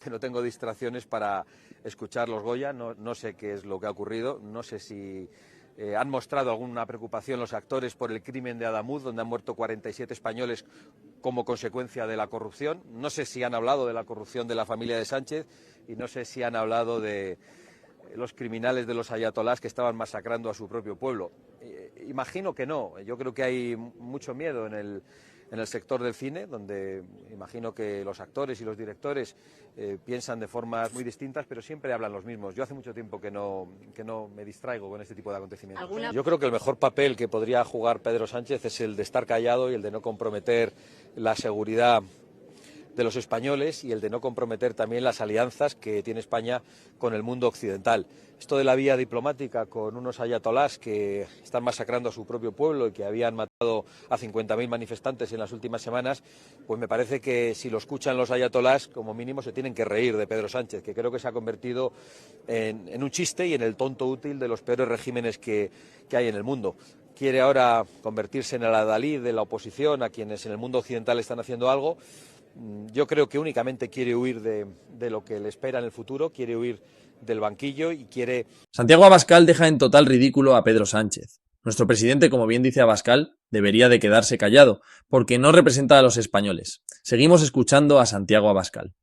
que no tengo distracciones para escuchar los Goya, no sé qué es lo que ha ocurrido, no sé si han mostrado alguna preocupación los actores por el crimen de Adamuz, donde han muerto 47 españoles como consecuencia de la corrupción, no sé si han hablado de la corrupción de la familia de Sánchez y no sé si han hablado de los criminales de los ayatolás que estaban masacrando a su propio pueblo. Imagino que no, yo creo que hay mucho miedo en el sector del cine, donde imagino que los actores y los directores piensan de formas muy distintas, pero siempre hablan los mismos. Yo hace mucho tiempo que no me distraigo con este tipo de acontecimientos. Yo creo que el mejor papel que podría jugar Pedro Sánchez es el de estar callado y el de no comprometer la seguridad de los españoles y el de no comprometer también las alianzas que tiene España con el mundo occidental. Esto de la vía diplomática con unos ayatolás que están masacrando a su propio pueblo y que habían matado a 50.000 manifestantes en las últimas semanas, pues me parece que si lo escuchan los ayatolás, como mínimo se tienen que reír de Pedro Sánchez, que creo que se ha convertido en un chiste y en el tonto útil de los peores regímenes que hay en el mundo. Quiere ahora convertirse en el adalid de la oposición a quienes en el mundo occidental están haciendo algo. Yo creo que únicamente quiere huir de lo que le espera en el futuro, quiere huir del banquillo y quiere... Santiago Abascal deja en total ridículo a Pedro Sánchez. Nuestro presidente, como bien dice Abascal, debería de quedarse callado, porque no representa a los españoles. Seguimos escuchando a Santiago Abascal.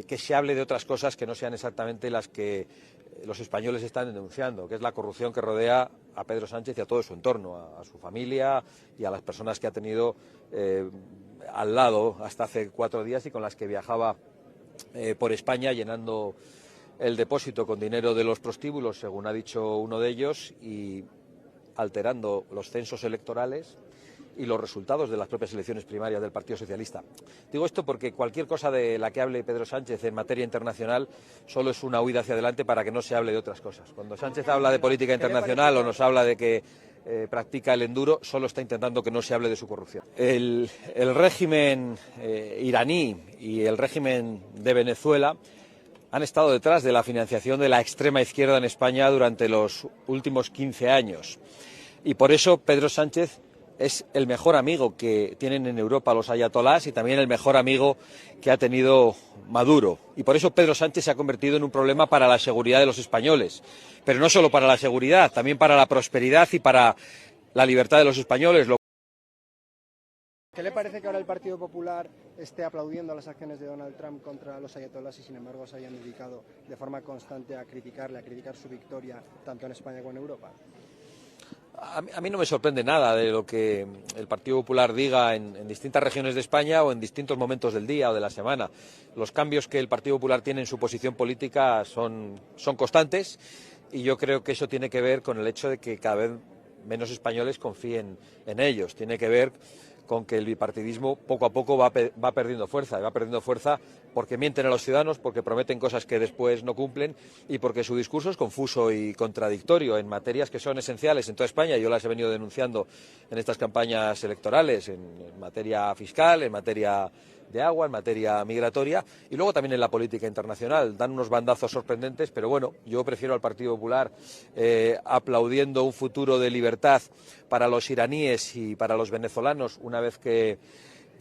Que se hable de otras cosas que no sean exactamente las que los españoles están denunciando, que es la corrupción que rodea a Pedro Sánchez y a todo su entorno, a su familia y a las personas que ha tenido al lado hasta hace 4 días y con las que viajaba por España llenando el depósito con dinero de los prostíbulos, según ha dicho uno de ellos, y alterando los censos electorales y los resultados de las propias elecciones primarias del Partido Socialista. Digo esto porque cualquier cosa de la que hable Pedro Sánchez en materia internacional solo es una huida hacia adelante para que no se hable de otras cosas. Cuando Sánchez habla de política internacional o nos habla de que practica el enduro, solo está intentando que no se hable de su corrupción. El régimen iraní y el régimen de Venezuela han estado detrás de la financiación de la extrema izquierda en España durante los últimos 15 años. Y por eso Pedro Sánchez es el mejor amigo que tienen en Europa los ayatolás y también el mejor amigo que ha tenido Maduro. Y por eso Pedro Sánchez se ha convertido en un problema para la seguridad de los españoles. Pero no solo para la seguridad, también para la prosperidad y para la libertad de los españoles. ¿Qué le parece que ahora el Partido Popular esté aplaudiendo las acciones de Donald Trump contra los ayatolás y sin embargo se hayan dedicado de forma constante a criticarle, a criticar su victoria tanto en España como en Europa? A mí no me sorprende nada de lo que el Partido Popular diga en distintas regiones de España o en distintos momentos del día o de la semana. Los cambios que el Partido Popular tiene en su posición política son constantes y yo creo que eso tiene que ver con el hecho de que cada vez menos españoles confíen en ellos. Tiene que ver con que el bipartidismo poco a poco va perdiendo fuerza, y va perdiendo fuerza porque mienten a los ciudadanos, porque prometen cosas que después no cumplen y porque su discurso es confuso y contradictorio en materias que son esenciales en toda España. Yo las he venido denunciando en estas campañas electorales, en materia fiscal, en materia de agua, en materia migratoria y luego también en la política internacional. Dan unos bandazos sorprendentes, pero bueno, yo prefiero al Partido Popular aplaudiendo un futuro de libertad para los iraníes y para los venezolanos una vez que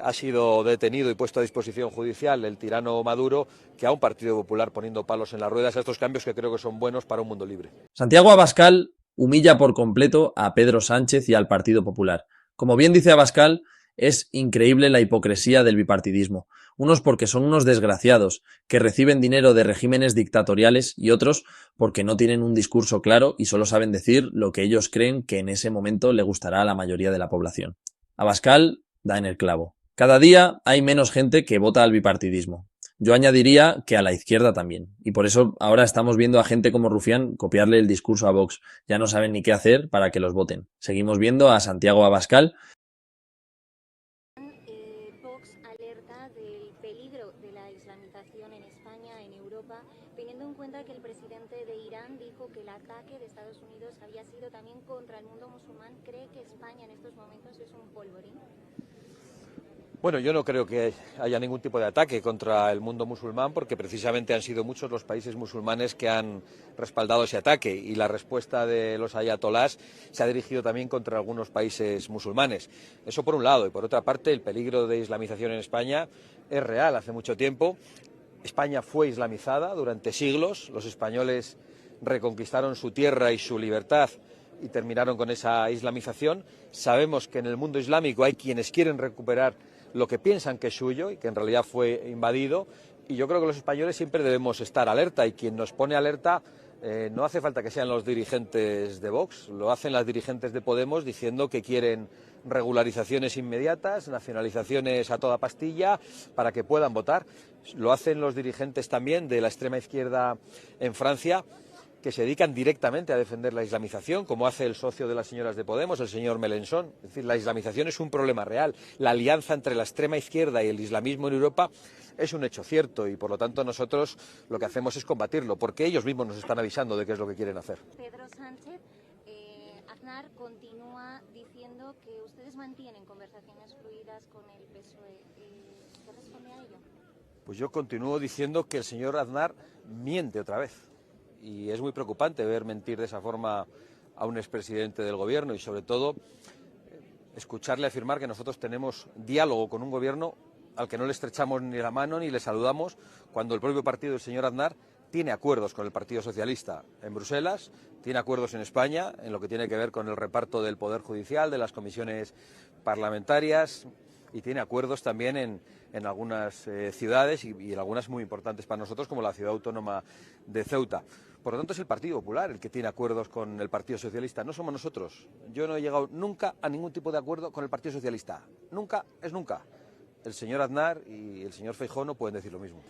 ha sido detenido y puesto a disposición judicial el tirano Maduro, que a un Partido Popular poniendo palos en las ruedas a estos cambios que creo que son buenos para un mundo libre. Santiago Abascal humilla por completo a Pedro Sánchez y al Partido Popular. Como bien dice Abascal, es increíble la hipocresía del bipartidismo. Unos porque son unos desgraciados que reciben dinero de regímenes dictatoriales y otros porque no tienen un discurso claro y solo saben decir lo que ellos creen que en ese momento le gustará a la mayoría de la población. Abascal da en el clavo. Cada día hay menos gente que vota al bipartidismo. Yo añadiría que a la izquierda también. Y por eso ahora estamos viendo a gente como Rufián copiarle el discurso a Vox. Ya no saben ni qué hacer para que los voten. Seguimos viendo a Santiago Abascal. Vox alerta del peligro de la islamización en España, en Europa, teniendo en cuenta que el presidente de Irán dijo que el ataque de Estados Unidos había sido también contra el mundo musulmán. ¿Cree que España en estos momentos es un polvorín? Bueno, yo no creo que haya ningún tipo de ataque contra el mundo musulmán porque precisamente han sido muchos los países musulmanes que han respaldado ese ataque y la respuesta de los ayatolás se ha dirigido también contra algunos países musulmanes. Eso por un lado y por otra parte el peligro de islamización en España es real hace mucho tiempo. España fue islamizada durante siglos, los españoles reconquistaron su tierra y su libertad y terminaron con esa islamización. Sabemos que en el mundo islámico hay quienes quieren recuperar lo que piensan que es suyo y que en realidad fue invadido, y yo creo que los españoles siempre debemos estar alerta, y quien nos pone alerta no hace falta que sean los dirigentes de Vox, lo hacen las dirigentes de Podemos diciendo que quieren regularizaciones inmediatas, nacionalizaciones a toda pastilla para que puedan votar. Lo hacen los dirigentes también de la extrema izquierda en Francia, que se dedican directamente a defender la islamización, como hace el socio de las señoras de Podemos, el señor Mélenchon. Es decir, la islamización es un problema real. La alianza entre la extrema izquierda y el islamismo en Europa es un hecho cierto, y por lo tanto nosotros lo que hacemos es combatirlo, porque ellos mismos nos están avisando de qué es lo que quieren hacer. Pedro Sánchez, Aznar continúa diciendo que ustedes mantienen conversaciones fluidas con el PSOE. ¿Qué responde a ello? Pues yo continúo diciendo que el señor Aznar miente otra vez. Y es muy preocupante ver mentir de esa forma a un expresidente del gobierno, y sobre todo escucharle afirmar que nosotros tenemos diálogo con un gobierno al que no le estrechamos ni la mano ni le saludamos, cuando el propio partido del señor Aznar tiene acuerdos con el Partido Socialista en Bruselas, tiene acuerdos en España en lo que tiene que ver con el reparto del Poder Judicial, de las comisiones parlamentarias, y tiene acuerdos también en algunas ciudades y en algunas muy importantes para nosotros, como la ciudad autónoma de Ceuta. Por lo tanto, es el Partido Popular el que tiene acuerdos con el Partido Socialista, no somos nosotros. Yo no he llegado nunca a ningún tipo de acuerdo con el Partido Socialista. Nunca es nunca. El señor Aznar y el señor Feijóo no pueden decir lo mismo.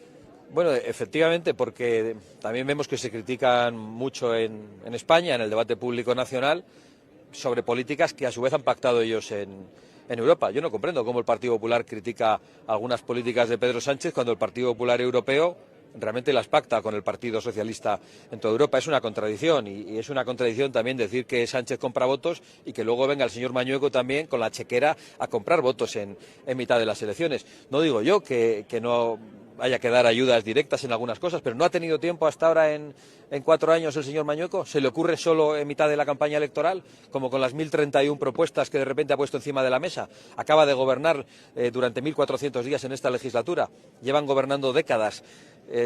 Bueno, efectivamente, porque también vemos que se critican mucho en España, en el debate público nacional, sobre políticas que a su vez han pactado ellos en Europa. Yo no comprendo cómo el Partido Popular critica algunas políticas de Pedro Sánchez cuando el Partido Popular Europeo realmente las pacta con el Partido Socialista en toda Europa. Es una contradicción, y es una contradicción también decir que Sánchez compra votos y que luego venga el señor Mañueco también con la chequera a comprar votos en mitad de las elecciones. No digo yo que no haya que dar ayudas directas en algunas cosas, pero ¿no ha tenido tiempo hasta ahora en 4 años el señor Mañueco? ¿Se le ocurre solo en mitad de la campaña electoral, como con las 1031 propuestas que de repente ha puesto encima de la mesa? Acaba de gobernar durante 1400 días en esta legislatura. Llevan gobernando décadas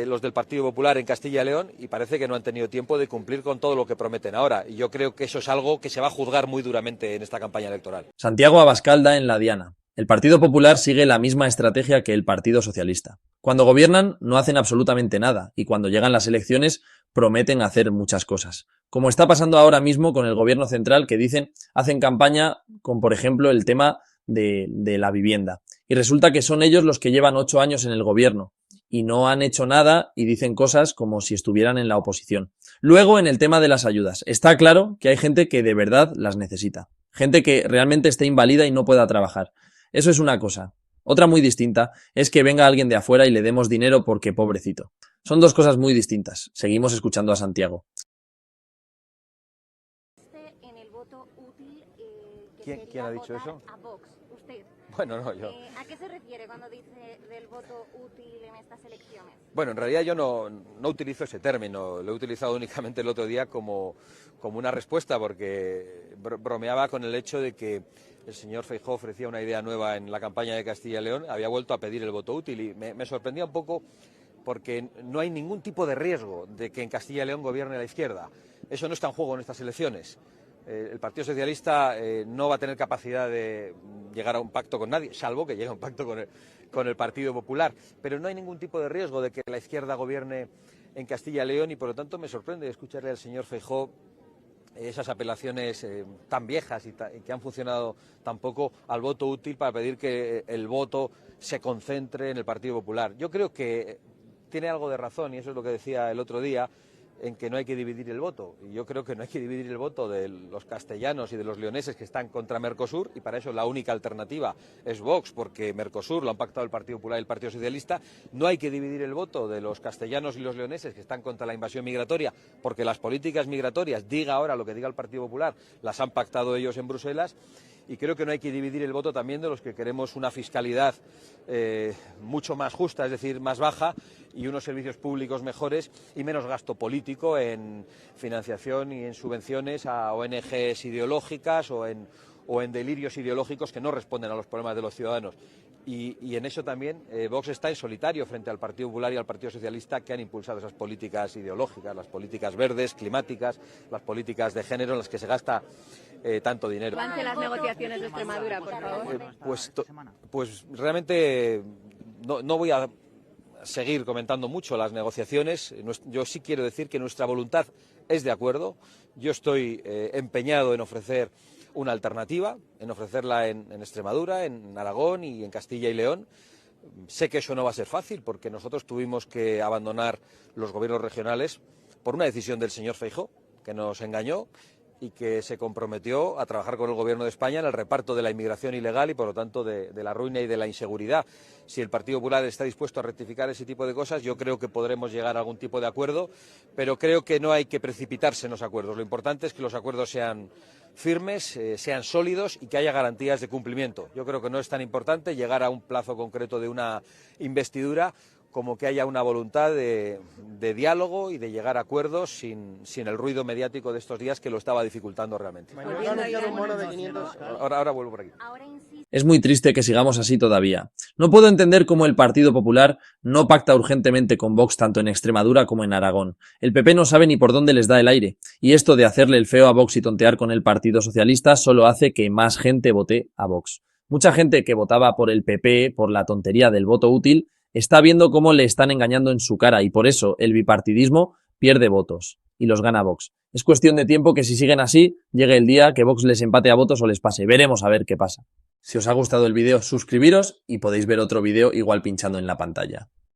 los del Partido Popular en Castilla y León, y parece que no han tenido tiempo de cumplir con todo lo que prometen ahora. Y yo creo que eso es algo que se va a juzgar muy duramente en esta campaña electoral. Santiago Abascal da en la diana. El Partido Popular sigue la misma estrategia que el Partido Socialista. Cuando gobiernan no hacen absolutamente nada, y cuando llegan las elecciones prometen hacer muchas cosas. Como está pasando ahora mismo con el gobierno central, que dicen hacen campaña con, por ejemplo, el tema de la vivienda. Y resulta que son ellos los que llevan 8 años en el gobierno y no han hecho nada, y dicen cosas como si estuvieran en la oposición. Luego, en el tema de las ayudas, está claro que hay gente que de verdad las necesita. Gente que realmente esté inválida y no pueda trabajar. Eso es una cosa. Otra muy distinta es que venga alguien de afuera y le demos dinero porque pobrecito. Son dos cosas muy distintas. Seguimos escuchando a Santiago. En el voto útil, ¿Quién ha dicho eso? A Vox, usted. Bueno, no, yo. ¿A qué se refiere cuando dice del voto útil en estas elecciones? Bueno, en realidad yo no utilizo ese término, lo he utilizado únicamente el otro día como una respuesta, porque bromeaba con el hecho de que el señor Feijóo ofrecía una idea nueva en la campaña de Castilla y León, había vuelto a pedir el voto útil, y me sorprendía un poco porque no hay ningún tipo de riesgo de que en Castilla y León gobierne la izquierda. Eso no está en juego en estas elecciones. El Partido Socialista no va a tener capacidad de llegar a un pacto con nadie, salvo que llegue a un pacto con el Partido Popular. Pero no hay ningún tipo de riesgo de que la izquierda gobierne en Castilla y León, y por lo tanto me sorprende escucharle al señor Feijóo esas apelaciones tan viejas y que han funcionado tan poco al voto útil para pedir que el voto se concentre en el Partido Popular. Yo creo que tiene algo de razón, y eso es lo que decía el otro día, en que no hay que dividir el voto. Y yo creo que no hay que dividir el voto de los castellanos y de los leoneses que están contra Mercosur, y para eso la única alternativa es Vox, porque Mercosur lo han pactado el Partido Popular y el Partido Socialista. No hay que dividir el voto de los castellanos y los leoneses que están contra la invasión migratoria, porque las políticas migratorias, diga ahora lo que diga el Partido Popular, las han pactado ellos en Bruselas. Y creo que no hay que dividir el voto también de los que queremos una fiscalidad mucho más justa, es decir, más baja, y unos servicios públicos mejores y menos gasto político en financiación y en subvenciones a ONGs ideológicas o en delirios ideológicos que no responden a los problemas de los ciudadanos. Y en eso también Vox está en solitario frente al Partido Popular y al Partido Socialista, que han impulsado esas políticas ideológicas, las políticas verdes, climáticas, las políticas de género en las que se gasta tanto dinero. Avance las negociaciones de Extremadura, por favor. Pues realmente no voy a seguir comentando mucho las negociaciones. Yo sí quiero decir que nuestra voluntad es de acuerdo. Yo estoy empeñado en ofrecer una alternativa, en ofrecerla en Extremadura, en Aragón y en Castilla y León. Sé que eso no va a ser fácil porque nosotros tuvimos que abandonar los gobiernos regionales por una decisión del señor Feijóo, que nos engañó y que se comprometió a trabajar con el Gobierno de España en el reparto de la inmigración ilegal y, por lo tanto, de la ruina y de la inseguridad. Si el Partido Popular está dispuesto a rectificar ese tipo de cosas, yo creo que podremos llegar a algún tipo de acuerdo, pero creo que no hay que precipitarse en los acuerdos. Lo importante es que los acuerdos sean firmes, sean sólidos y que haya garantías de cumplimiento. Yo creo que no es tan importante llegar a un plazo concreto de una investidura como que haya una voluntad de diálogo y de llegar a acuerdos sin el ruido mediático de estos días que lo estaba dificultando realmente. Ahora vuelvo por aquí. Es muy triste que sigamos así todavía. No puedo entender cómo el Partido Popular no pacta urgentemente con Vox tanto en Extremadura como en Aragón. El PP no sabe ni por dónde les da el aire. Y esto de hacerle el feo a Vox y tontear con el Partido Socialista solo hace que más gente vote a Vox. Mucha gente que votaba por el PP, por la tontería del voto útil, está viendo cómo le están engañando en su cara y por eso el bipartidismo pierde votos y los gana Vox. Es cuestión de tiempo que si siguen así, llegue el día que Vox les empate a votos o les pase. Veremos a ver qué pasa. Si os ha gustado el vídeo, suscribiros y podéis ver otro vídeo igual pinchando en la pantalla.